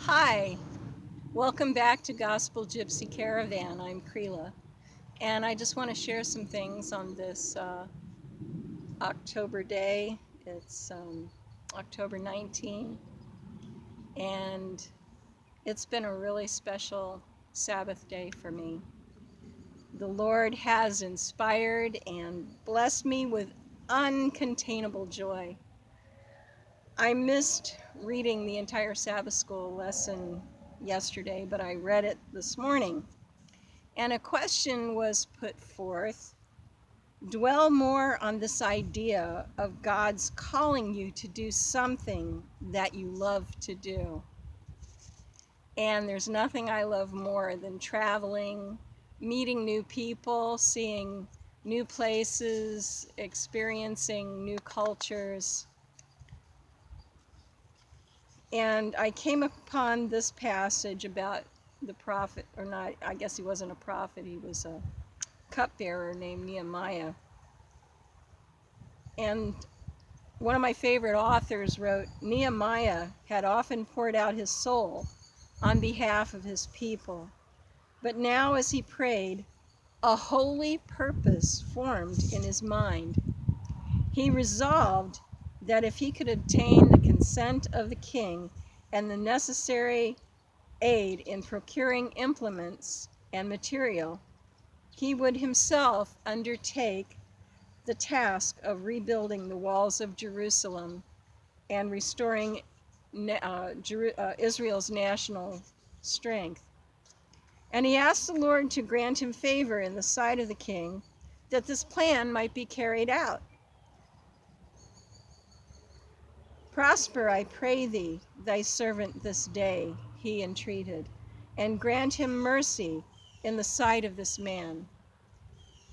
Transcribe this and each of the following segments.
Hi, welcome back to Gospel Gypsy Caravan. I'm Creela, and I just want to share some things on this October day. It's October 19, and it's been a really special Sabbath day for me. The Lord has inspired and blessed me with uncontainable joy. I missed reading the entire Sabbath school lesson yesterday, but I read it this morning. And a question was put forth: dwell more on this idea of God's calling you to do something that you love to do. And there's nothing I love more than traveling, meeting new people, seeing new places, experiencing new cultures. And I came upon this passage about the prophet, or not, I guess he wasn't a prophet, he was a cupbearer named Nehemiah. And one of my favorite authors wrote, Nehemiah had often poured out his soul on behalf of his people, but now as he prayed, a holy purpose formed in his mind. He resolved that if he could obtain the consent of the king and the necessary aid in procuring implements and material, he would himself undertake the task of rebuilding the walls of Jerusalem and restoring Israel's national strength. And he asked the Lord to grant him favor in the sight of the king, that this plan might be carried out. Prosper, I pray thee, thy servant this day, he entreated, and grant him mercy in the sight of this man.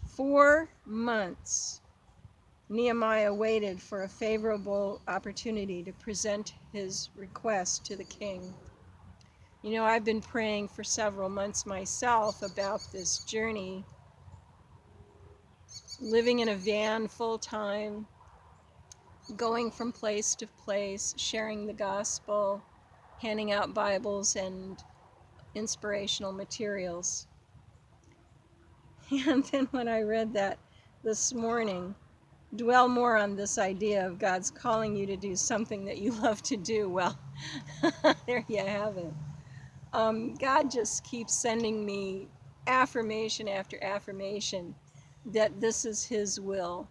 4 months Nehemiah waited for a favorable opportunity to present his request to the king. You know, I've been praying for several months myself about this journey, living in a van full time, going from place to place, sharing the gospel, handing out Bibles and inspirational materials. And then when I read that this morning, dwell more on this idea of God's calling you to do something that you love to do. Well, there you have it. God just keeps sending me affirmation after affirmation that this is His will.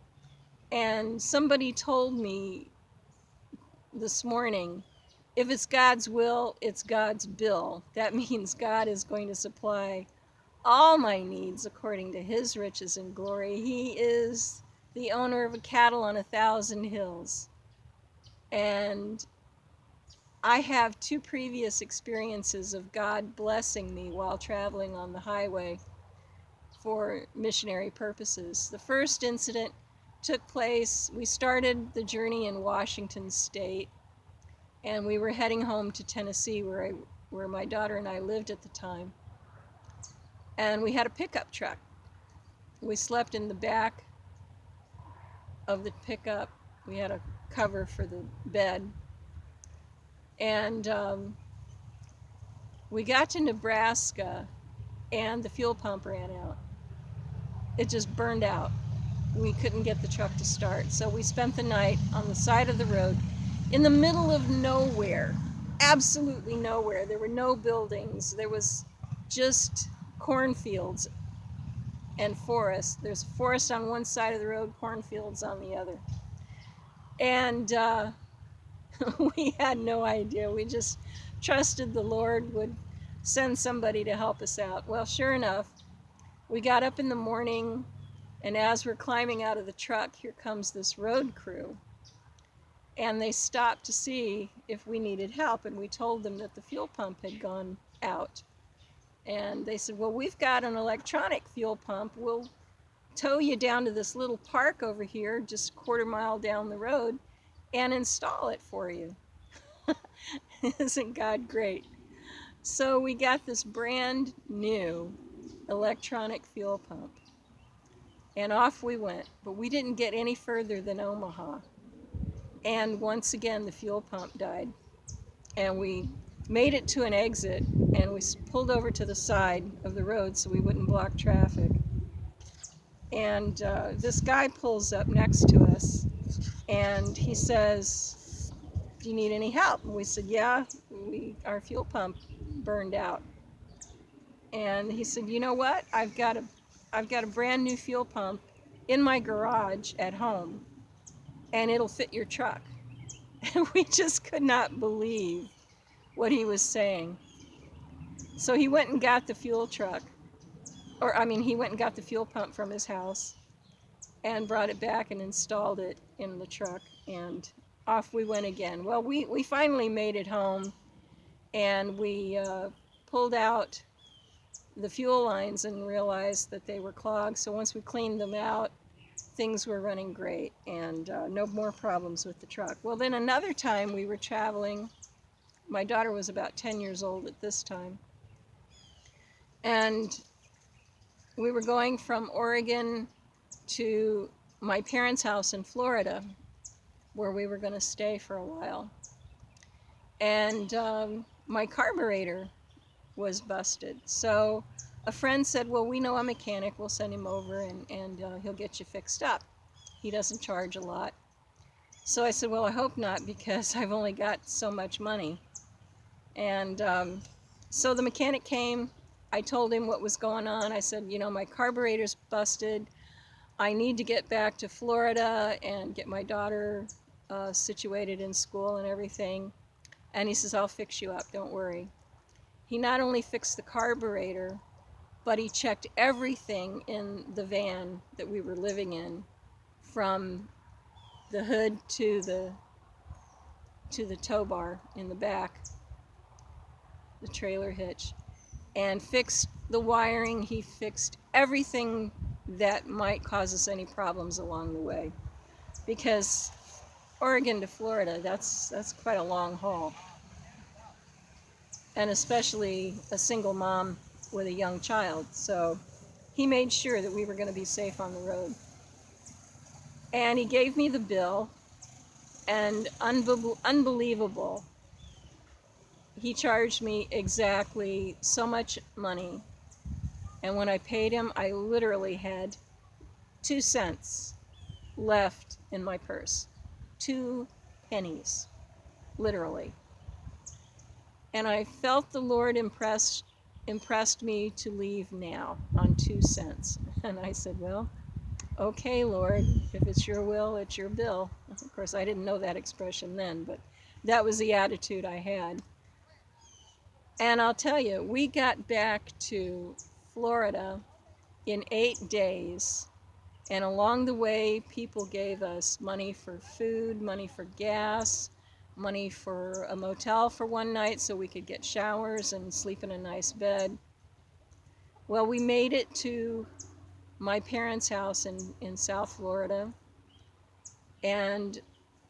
And somebody told me this morning, if it's God's will, it's God's bill. That means God is going to supply all my needs according to His riches and glory. He is the owner of a cattle on 1,000 hills. And I have 2 previous experiences of God blessing me while traveling on the highway for missionary purposes. The first incident took place, we started the journey in Washington State, and we were heading home to Tennessee, where my daughter and I lived at the time. And we had a pickup truck. We slept in the back of the pickup. We had a cover for the bed. And we got to Nebraska, and the fuel pump ran out. It just burned out. We couldn't get the truck to start. So we spent the night on the side of the road in the middle of nowhere, absolutely nowhere. There were no buildings. There was just cornfields and forest. There's forest on one side of the road, cornfields on the other. And we had no idea. We just trusted the Lord would send somebody to help us out. Well, sure enough, we got up in the morning, and as we're climbing out of the truck, here comes this road crew. And they stopped to see if we needed help, and we told them that the fuel pump had gone out. And they said, well, we've got an electronic fuel pump. We'll tow you down to this little park over here, just a quarter mile down the road, and install it for you. Isn't God great? So we got this brand new electronic fuel pump, and off we went. But we didn't get any further than Omaha. And once again, the fuel pump died. And we made it to an exit, and we pulled over to the side of the road so we wouldn't block traffic. And this guy pulls up next to us, and he says, "Do you need any help?" And we said, "Yeah, our fuel pump burned out." And he said, "You know what? I've got a brand new fuel pump in my garage at home, and it'll fit your truck." And we just could not believe what he was saying. So he went and got the fuel truck, he went and got the fuel pump from his house and brought it back and installed it in the truck, and off we went again. Well, we finally made it home, and we pulled out the fuel lines and realized that they were clogged. So once we cleaned them out, things were running great, and no more problems with the truck. Well, then another time we were traveling. My daughter was about 10 years old at this time, and we were going from Oregon to my parents' house in Florida, where we were going to stay for a while. And my carburetor was busted. So a friend said, "Well, we know a mechanic, we'll send him over, and he'll get you fixed up. He doesn't charge a lot." So I said, "Well, I hope not, because I've only got so much money." And so the mechanic came. I told him what was going on. I said, "My carburetor's busted. I need to get back to Florida and get my daughter situated in school and everything." And he says, "I'll fix you up, don't worry." He not only fixed the carburetor, but he checked everything in the van that we were living in, from the hood to the tow bar in the back, the trailer hitch, and fixed the wiring. He fixed everything that might cause us any problems along the way, because Oregon to Florida, that's quite a long haul, and especially a single mom with a young child. So he made sure that we were going to be safe on the road. And he gave me the bill, and unbelievable, he charged me exactly so much money. And when I paid him, I literally had 2 cents left in my purse. 2 pennies, literally. And I felt the Lord impressed me to leave now on 2 cents. And I said, "Well, okay, Lord, if it's your will, it's your bill." Of course, I didn't know that expression then, but that was the attitude I had. And I'll tell you, we got back to Florida in 8 days. And along the way, people gave us money for food, money for gas, money for a motel for one night so we could get showers and sleep in a nice bed. Well, we made it to my parents' house in South Florida. And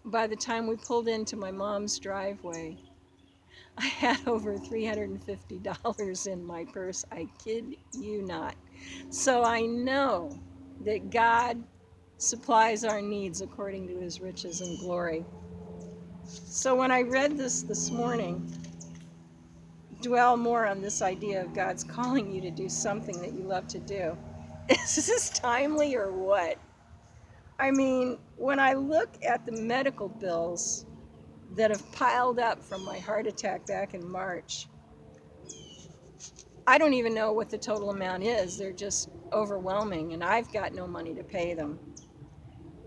by the time we pulled into my mom's driveway, I had over $350 in my purse. I kid you not. So I know that God supplies our needs according to his riches and glory. So when I read this morning, dwell more on this idea of God's calling you to do something that you love to do. Is this timely or what? I mean, when I look at the medical bills that have piled up from my heart attack back in March, I don't even know what the total amount is. They're just overwhelming, and I've got no money to pay them.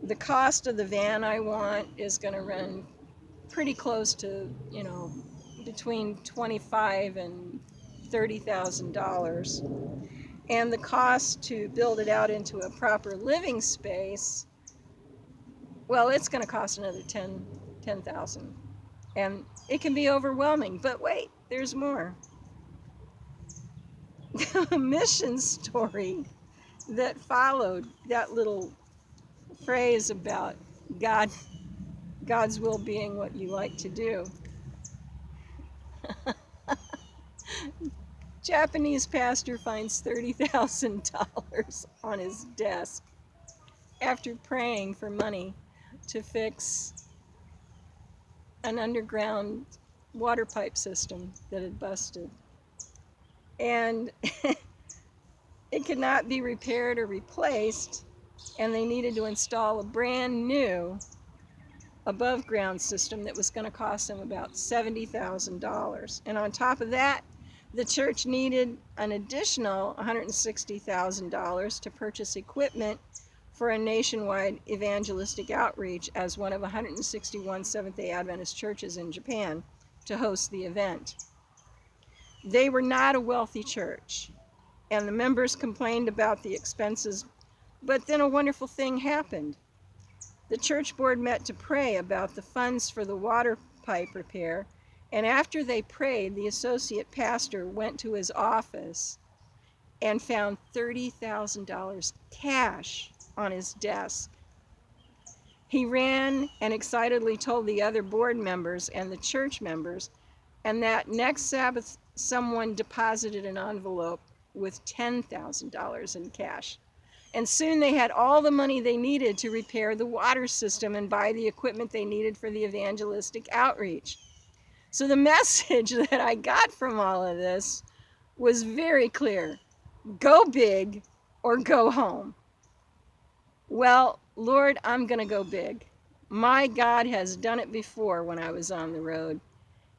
The cost of the van I want is going to run pretty close to, between $25,000 and $30,000. And the cost to build it out into a proper living space, well, it's going to cost another $10,000. And it can be overwhelming. But wait, there's more. The mission story that followed that little phrase about God's will being what you like to do. Japanese pastor finds $30,000 on his desk after praying for money to fix an underground water pipe system that had busted. And it could not be repaired or replaced, and they needed to install a brand new above ground system that was going to cost them about $70,000. And on top of that, the church needed an additional $160,000 to purchase equipment for a nationwide evangelistic outreach as one of 161 Seventh-day Adventist churches in Japan to host the event. They were not a wealthy church, and the members complained about the expenses, but then a wonderful thing happened. The church board met to pray about the funds for the water pipe repair, and after they prayed, the associate pastor went to his office and found $30,000 cash on his desk. He ran and excitedly told the other board members and the church members, and that next Sabbath someone deposited an envelope with $10,000 in cash. And soon they had all the money they needed to repair the water system and buy the equipment they needed for the evangelistic outreach. So the message that I got from all of this was very clear. Go big or go home. Well, Lord, I'm going to go big. My God has done it before when I was on the road,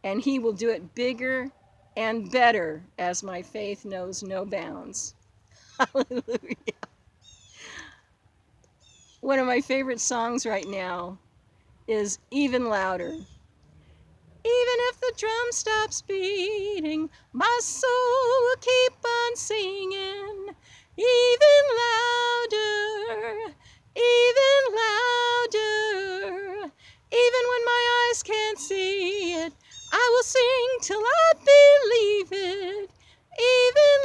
and he will do it bigger and better as my faith knows no bounds. Hallelujah. One of my favorite songs right now is Even Louder. Even if the drum stops beating, my soul will keep on singing. Even louder, even louder. Even when my eyes can't see it, I will sing till I believe it. Even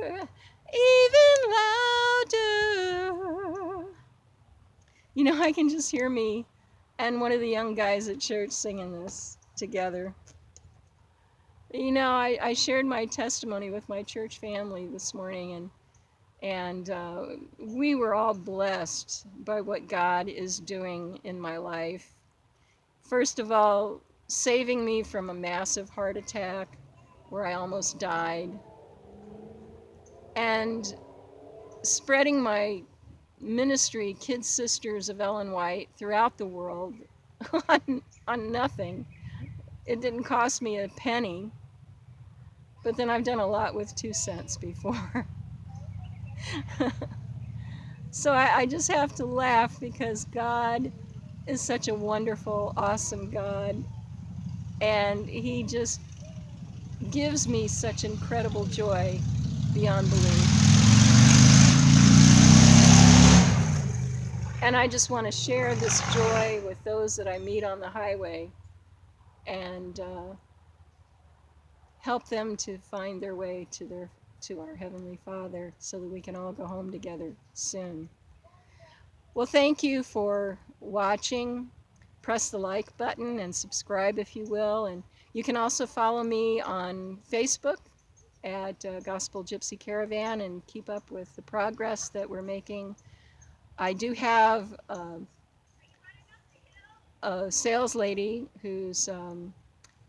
louder, even louder. You know, I can just hear me and one of the young guys at church singing this together. You know, I shared my testimony with my church family this morning, and we were all blessed by what God is doing in my life. First of all, saving me from a massive heart attack where I almost died, and spreading my ministry, Kids Sisters of Ellen White, throughout the world on nothing. It didn't cost me a penny, but then I've done a lot with 2 cents before. So I just have to laugh because God is such a wonderful, awesome God, and he just gives me such incredible joy beyond belief. And I just want to share this joy with those that I meet on the highway and help them to find their way to our Heavenly Father so that we can all go home together soon. Well, thank you for watching. Press the like button and subscribe if you will. And you can also follow me on Facebook at Gospel Gypsy Caravan and keep up with the progress that we're making. I do have a sales lady who's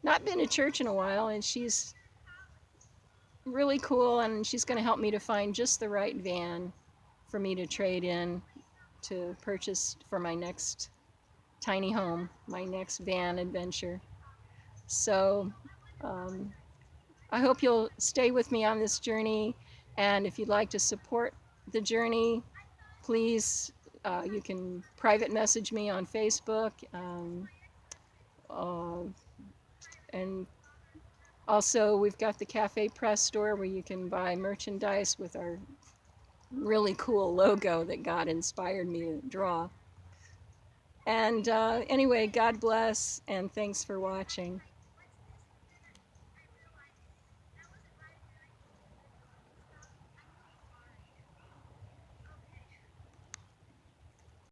not been to church in a while, and she's really cool, and she's going to help me to find just the right van for me to trade in to purchase for my next tiny home, my next van adventure. So I hope you'll stay with me on this journey, and if you'd like to support the journey, please, you can private message me on Facebook, and also we've got the Cafe Press store where you can buy merchandise with our really cool logo that God inspired me to draw. And anyway, God bless, and thanks for watching.